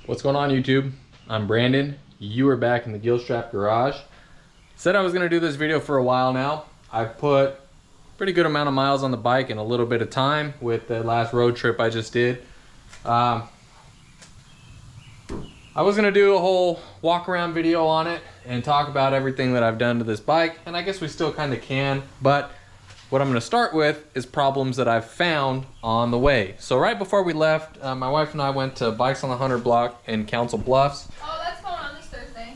What's going on, YouTube? I'm Brandon. You are back in the Gilstrap garage. Said I was going to do this video for a while now. I've put a pretty good amount of miles on the bike in a little bit of time with the last road trip I just did. I was going to do a whole walk around video on it and talk about everything that I've done to this bike, and I guess we still kind of can, but what I'm going to start with is problems that I've found on the way. So right before we left, my wife and I went to Bikes on the 100 block in Council Bluffs. Oh, that's going on this Thursday.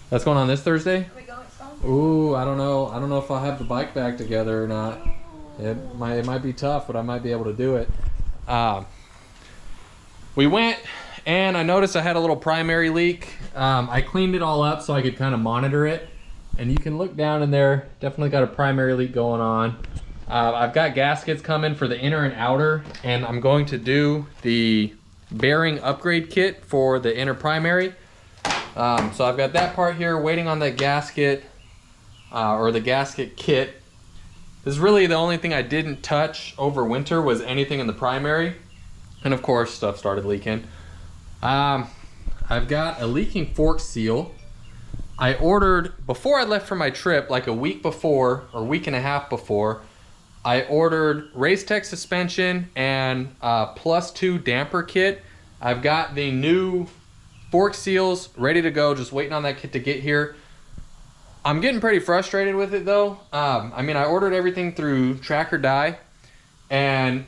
That's going on this Thursday? Are we going? Ooh, I don't know. I don't know if I'll have the bike back together or not. It might be tough, but I might be able to do it. We went and I noticed I had a little primary leak. I cleaned it all up so I could kind of monitor it. And you can look down in there, definitely got a primary leak going on. I've got gaskets coming for the inner and outer, and I'm going to do the bearing upgrade kit for the inner primary. So I've got that part here waiting on that gasket, or the gasket kit. This is really the only thing I didn't touch over winter was anything in the primary. And of course, stuff started leaking. I've got a leaking fork seal. I ordered, before I left for my trip, like a week before, or week and a half before, I ordered Race Tech suspension and +2 damper kit. I've got the new fork seals ready to go, just waiting on that kit to get here. I'm getting pretty frustrated with it though. I mean, I ordered everything through Track or Die, and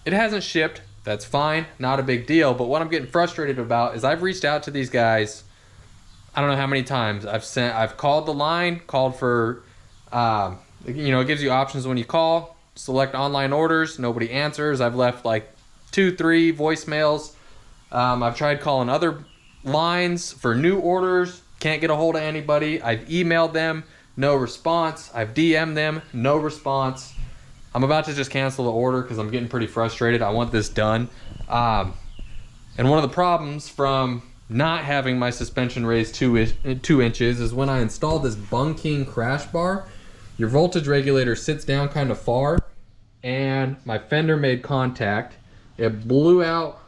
it hasn't shipped. That's fine, not a big deal. But what I'm getting frustrated about is I've reached out to these guys, I don't know how many times. I've called the line, called for, you know, it gives you options when you call, select online orders, nobody answers. I've left like 2-3 voicemails. I've tried calling other lines for new orders, can't get a hold of anybody. I've emailed them, no response. I've DM'd them, no response. I'm about to just cancel the order because I'm getting pretty frustrated. I want this done. And one of the problems from not having my suspension raised 2 inches is when I installed this Bung King crash bar, your voltage regulator sits down kind of far, and my fender made contact. It blew out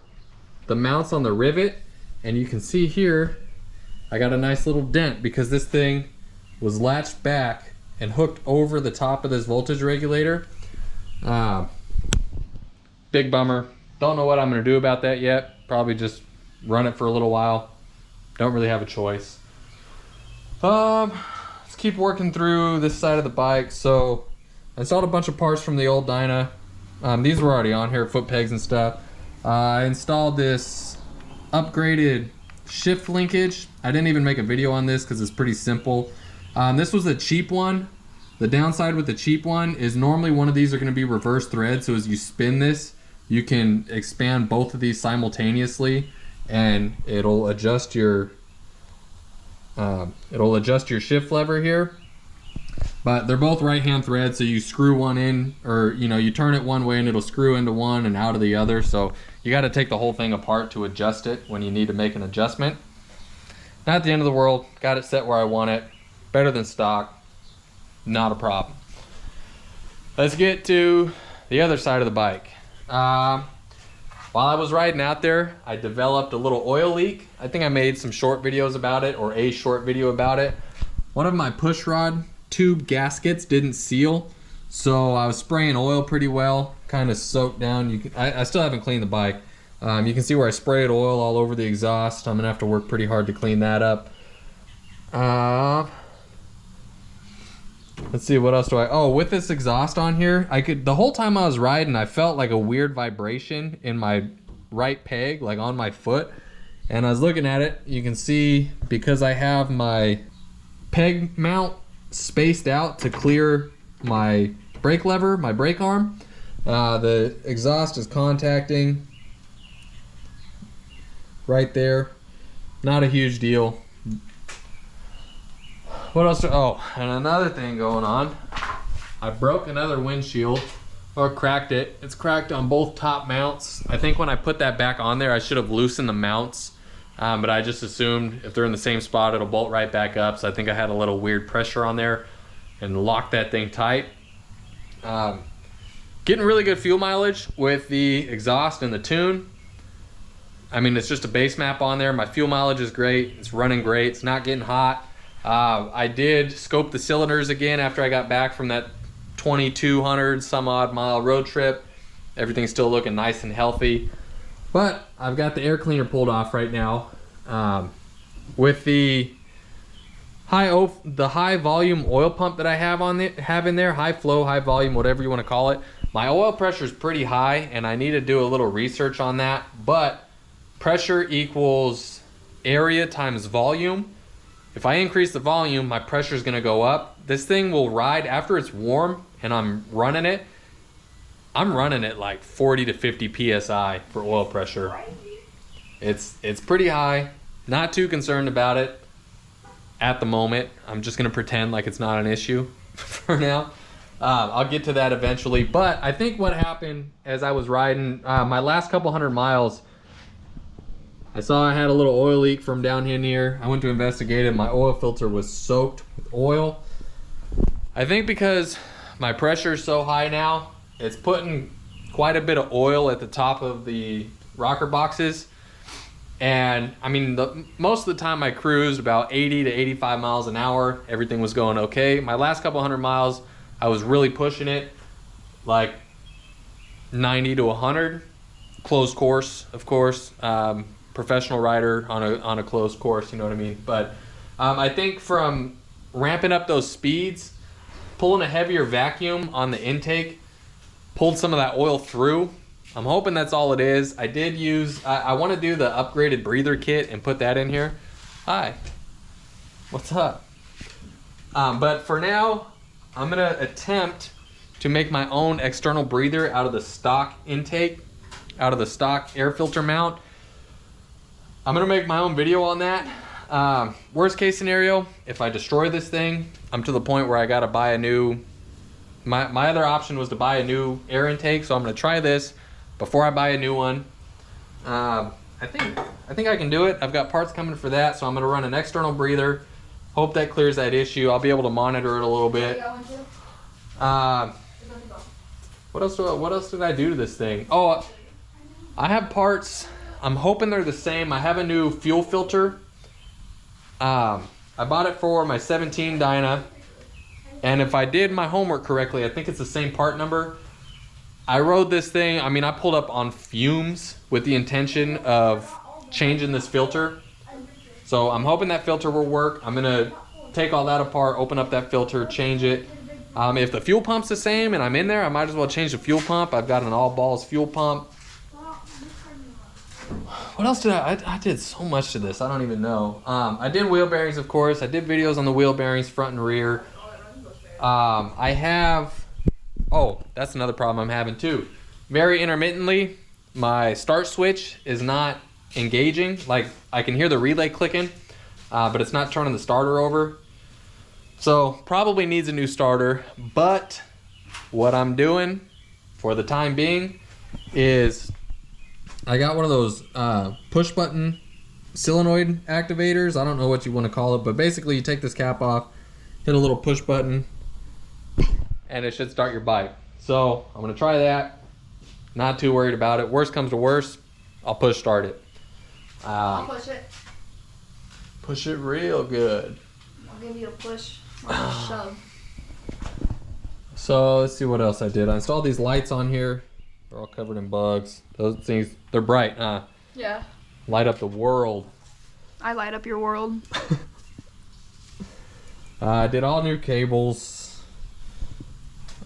the mounts on the rivet, and you can see here I got a nice little dent because this thing was latched back and hooked over the top of this voltage regulator. Big bummer. Don't know what I'm gonna do about that yet. Probably just run it for a little while. Don't really have a choice. Let's keep working through this side of the bike. So I installed a bunch of parts from the old Dyna. These were already on here, foot pegs and stuff. I installed this upgraded shift linkage. I didn't even make a video on this because it's pretty simple. This was a cheap one. The downside with the cheap one is normally one of these are going to be reverse thread, so as you spin this, you can expand both of these simultaneously, and it'll adjust your shift lever here. But they're both right hand threads, so you screw one in, or you know, you turn it one way and it'll screw into one and out of the other. So you got to take the whole thing apart to adjust it when you need to make an adjustment. Not the end of the world. Got it set where I want it. Better than stock. Not a problem. Let's get to the other side of the bike. While I was riding out there, I developed a little oil leak. I think I made some short videos about it, or a short video about it. One of my push rod tube gaskets didn't seal, so I was spraying oil pretty well, kind of soaked down. I still haven't cleaned the bike. You can see where I sprayed oil all over the exhaust. I'm gonna have to work pretty hard to clean that up. Let's see, what else do oh, with this exhaust on here, the whole time I was riding, I felt like a weird vibration in my right peg, like on my foot. And I was looking at it, you can see, because I have my peg mount spaced out to clear my brake lever, my brake arm, the exhaust is contacting right there. Not a huge deal. What else? Oh, and another thing going on. I broke another windshield, or cracked it. It's cracked on both top mounts. I think when I put that back on there, I should have loosened the mounts, but I just assumed if they're in the same spot, it'll bolt right back up. So I think I had a little weird pressure on there and locked that thing tight. Getting really good fuel mileage with the exhaust and the tune. I mean, it's just a base map on there. My fuel mileage is great. It's running great. It's not getting hot. I did scope the cylinders again after I got back from that 2,200 some odd mile road trip. Everything's still looking nice and healthy. But I've got the air cleaner pulled off right now. With the high volume oil pump that I have in there, high flow, high volume, whatever you want to call it. My oil pressure is pretty high, and I need to do a little research on that. But pressure equals area times volume. If I increase the volume, my pressure is going to go up. This thing will ride after it's warm and I'm running it. I'm running it like 40 to 50 psi for oil pressure. It's pretty high. Not too concerned about it at the moment. I'm just going to pretend like it's not an issue for now. I'll get to that eventually. But I think what happened as I was riding my last couple hundred miles, I saw I had a little oil leak from down in here. I went to investigate it. My oil filter was soaked with oil. I think because my pressure is so high now, it's putting quite a bit of oil at the top of the rocker boxes. And I mean, most of the time I cruised about 80 to 85 miles an hour. Everything was going okay. My last couple hundred miles, I was really pushing it, like 90 to 100. Closed course, of course. Professional rider on a closed course, you know what I mean? But I think from ramping up those speeds, pulling a heavier vacuum on the intake, pulled some of that oil through. I'm hoping that's all it is. I did use, I want to do the upgraded breather kit and put that in here. Hi, what's up? But for now, I'm gonna attempt to make my own external breather out of the stock intake, out of the stock air filter mount. I'm gonna make my own video on that. Worst case scenario, if I destroy this thing, I'm to the point where I gotta buy a new, my other option was to buy a new air intake, so I'm gonna try this before I buy a new one. I think I can do it. I've got parts coming for that, so I'm gonna run an external breather. Hope that clears that issue. I'll be able to monitor it a little bit. What else did I do to this thing? Oh, I have parts. I'm hoping they're the same. I have a new fuel filter. I bought it for my 17 Dyna, and if I did my homework correctly, I think it's the same part number. I rode this thing, I mean, I pulled up on fumes with the intention of changing this filter. So I'm hoping that filter will work. I'm gonna take all that apart, open up that filter, change it. If the fuel pump's the same and I'm in there, I might as well change the fuel pump. I've got an all balls fuel pump. What else did I did so much to this, I don't even know. I did wheel bearings, of course. I did videos on the wheel bearings, front and rear. I have, oh, that's another problem I'm having too. Very intermittently, my start switch is not engaging. Like, I can hear the relay clicking, but it's not turning the starter over. So probably needs a new starter, but what I'm doing for the time being is I got one of those push button solenoid activators. I don't know what you want to call it, but basically you take this cap off, hit a little push button, and it should start your bike. So I'm gonna try that. Not too worried about it. Worst comes to worst, I'll push start it. I'll push it. Push it real good. I'll give you a push or a shove. So let's see what else I did. I installed these lights on here. They're all covered in bugs. Those things, they're bright, huh? Yeah. Light up the world. I light up your world. I did all new cables.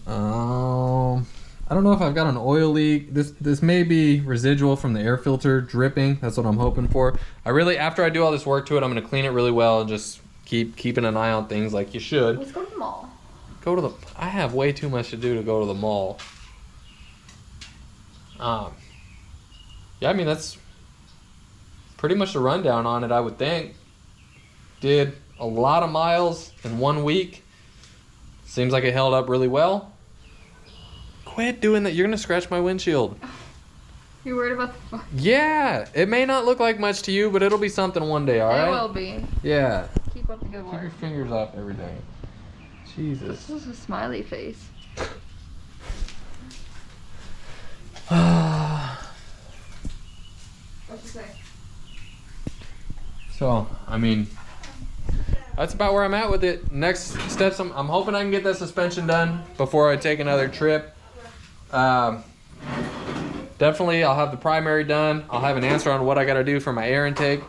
I don't know if I've got an oil leak. This may be residual from the air filter dripping. That's what I'm hoping for. After I do all this work to it, I'm gonna clean it really well and just keeping an eye on things like you should. Let's go to the mall. I have way too much to do to go to the mall. Yeah, I mean, that's pretty much the rundown on it, I would think. Did a lot of miles in 1 week. Seems like it held up really well. Quit doing that. You're gonna scratch my windshield. You worried about the Yeah, it may not look like much to you, but it'll be something one day, all right? It will be. Yeah. Keep up the good Keep work. your fingers off everything. Jesus. This is a smiley face. What'd you say? So, I mean, that's about where I'm at with it. Next steps, I'm hoping I can get that suspension done before I take another trip. Definitely, I'll have the primary done. I'll have an answer on what I got to do for my air intake.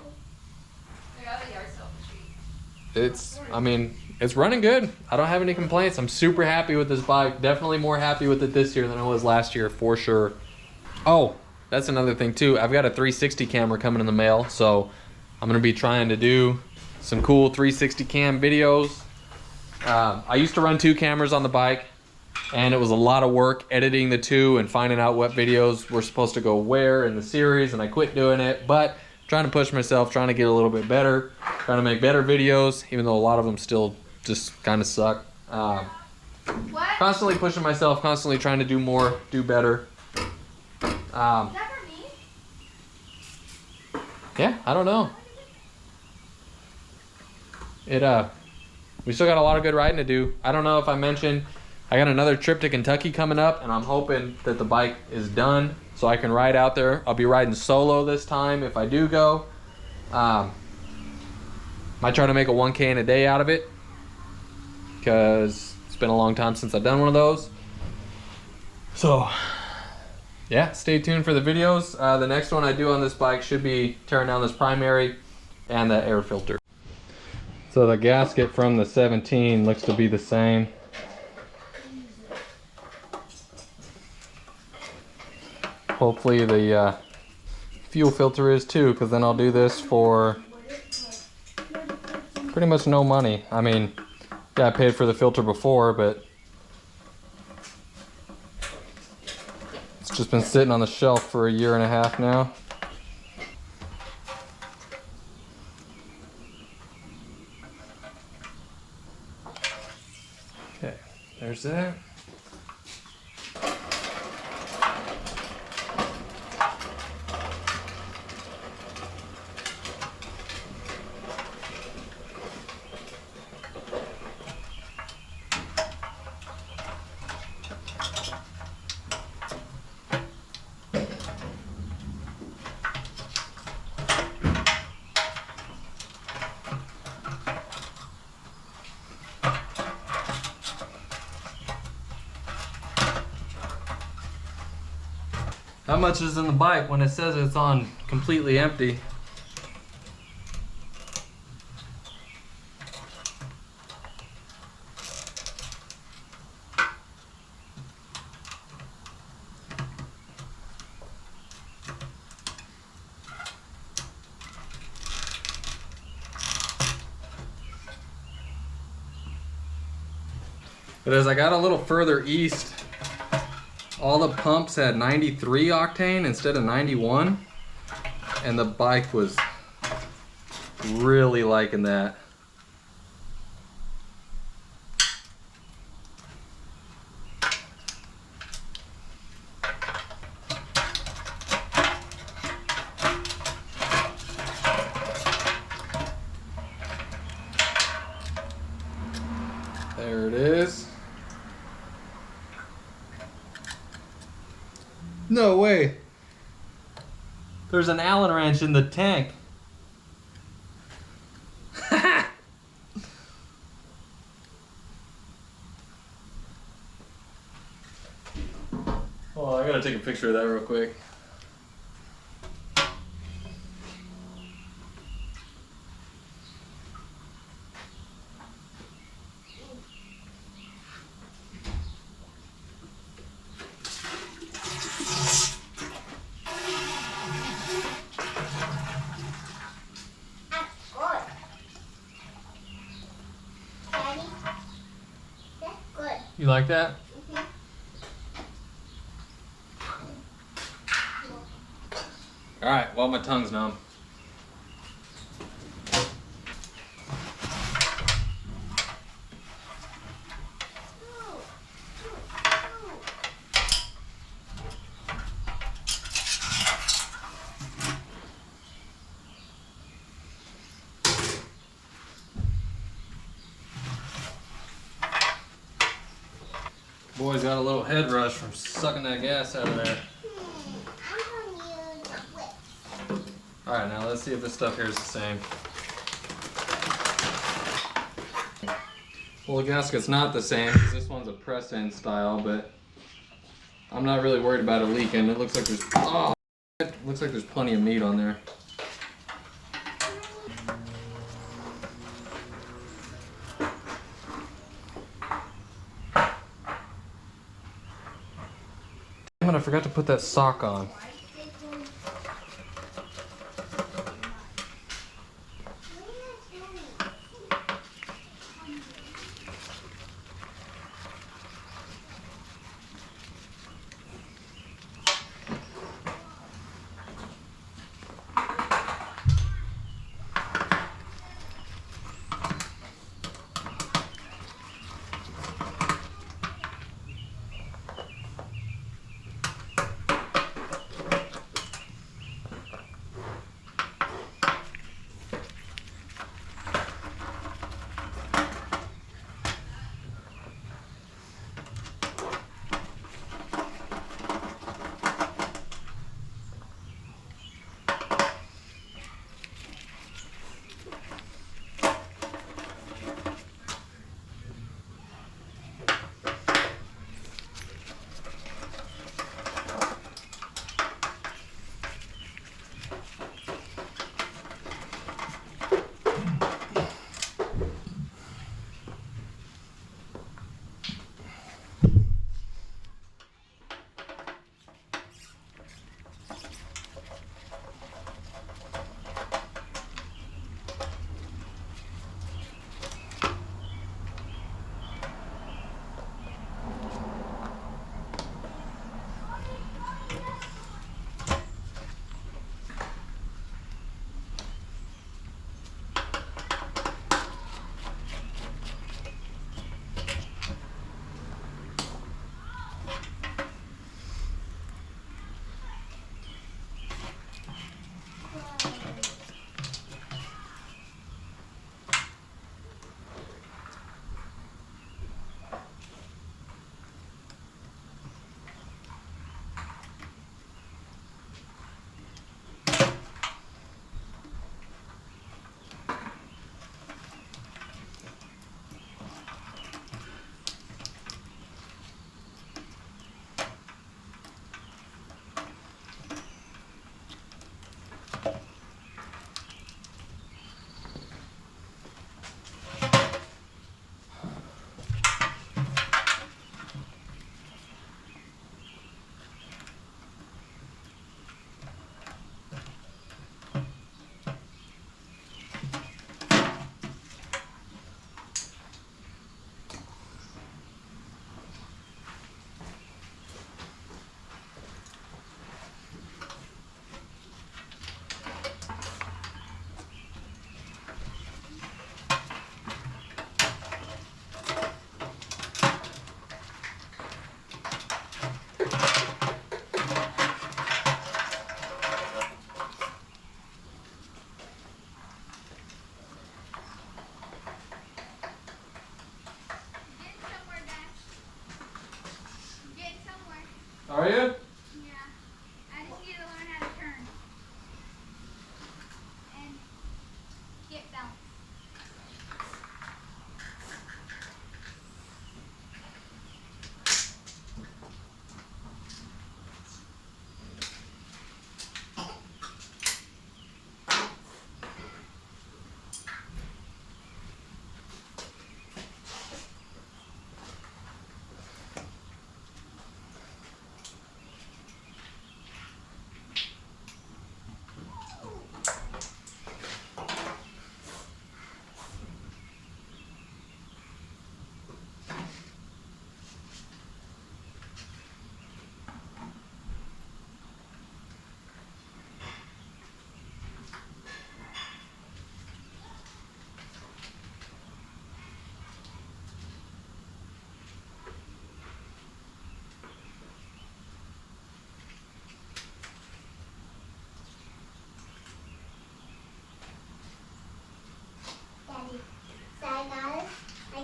I mean, it's running good. I don't have any complaints. I'm super happy with this bike. Definitely more happy with it this year than I was last year, for sure. Oh, that's another thing too. I've got a 360 camera coming in the mail, so I'm gonna be trying to do some cool 360 cam videos. I used to run 2 cameras on the bike, and it was a lot of work editing the 2 and finding out what videos were supposed to go where in the series, and I quit doing it. But trying to push myself, trying to get a little bit better, trying to make better videos, even though a lot of them still just kind of suck. Constantly pushing myself, constantly trying to do more, do better. Yeah, I don't know. We still got a lot of good riding to do. I don't know if I mentioned, I got another trip to Kentucky coming up, and I'm hoping that the bike is done so I can ride out there. I'll be riding solo this time if I do go. Might try to make a 1K in a day out of it, because it's been a long time since I've done one of those. So yeah, stay tuned for the videos. The next one I do on this bike should be tearing down this primary and the air filter. So the gasket from the 17 looks to be the same. Hopefully the fuel filter is too, because then I'll do this for pretty much no money. I mean, yeah, I paid for the filter before, but it's just been sitting on the shelf for 1.5 years now. Okay, there's that. How much is in the bike when it says it's on completely empty? But as I got a little further east, all the pumps had 93 octane instead of 91, and the bike was really liking that. There it is. No way. There's an Allen wrench in the tank. Oh, I gotta take a picture of that real quick. You like that? All right, well, my tongue's numb. Boy's got a little head rush from sucking that gas out of there. Alright, now let's see if this stuff here is the same. Well, the gasket's not the same because this one's a press-in style, but I'm not really worried about it leaking. It looks like there's plenty of meat on there. Damn it, I forgot to put that sock on. Are you? Yeah. I just need to learn how to turn. And get balance.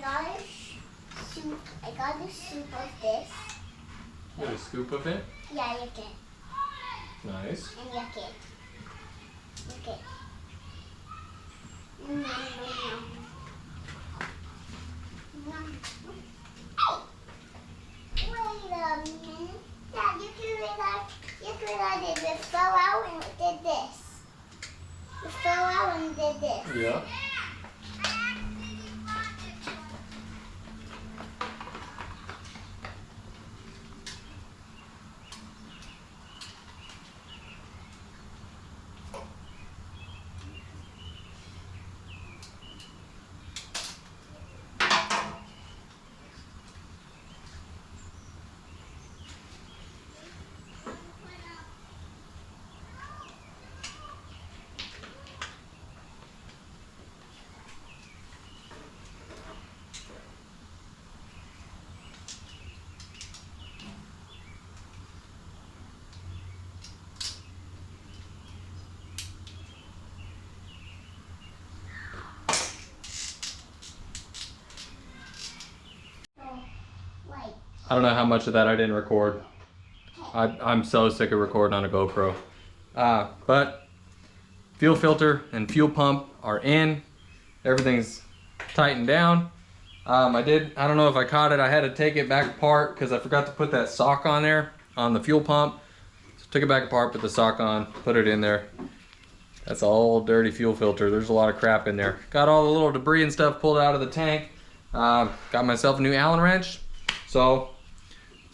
Daddy, so I got a soup of this. You got a scoop of it? Yeah, you can. Nice. And you can. Okay. Nom, nom, nom. Nom, Daddy, we fell out and did this. We fell out and did this. Yeah. Wait. I don't know how much of that I didn't record. I'm so sick of recording on a GoPro. But fuel filter and fuel pump are in. Everything's tightened down. I don't know if I caught it. I had to take it back apart because I forgot to put that sock on there on the fuel pump. So took it back apart, put the sock on, put it in there. That's a old dirty fuel filter. There's a lot of crap in there. Got all the little debris and stuff pulled out of the tank. Got myself a new Allen wrench. So,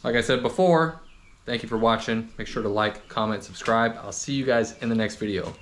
like I said before, thank you for watching. Make sure to like, comment, subscribe. I'll see you guys in the next video.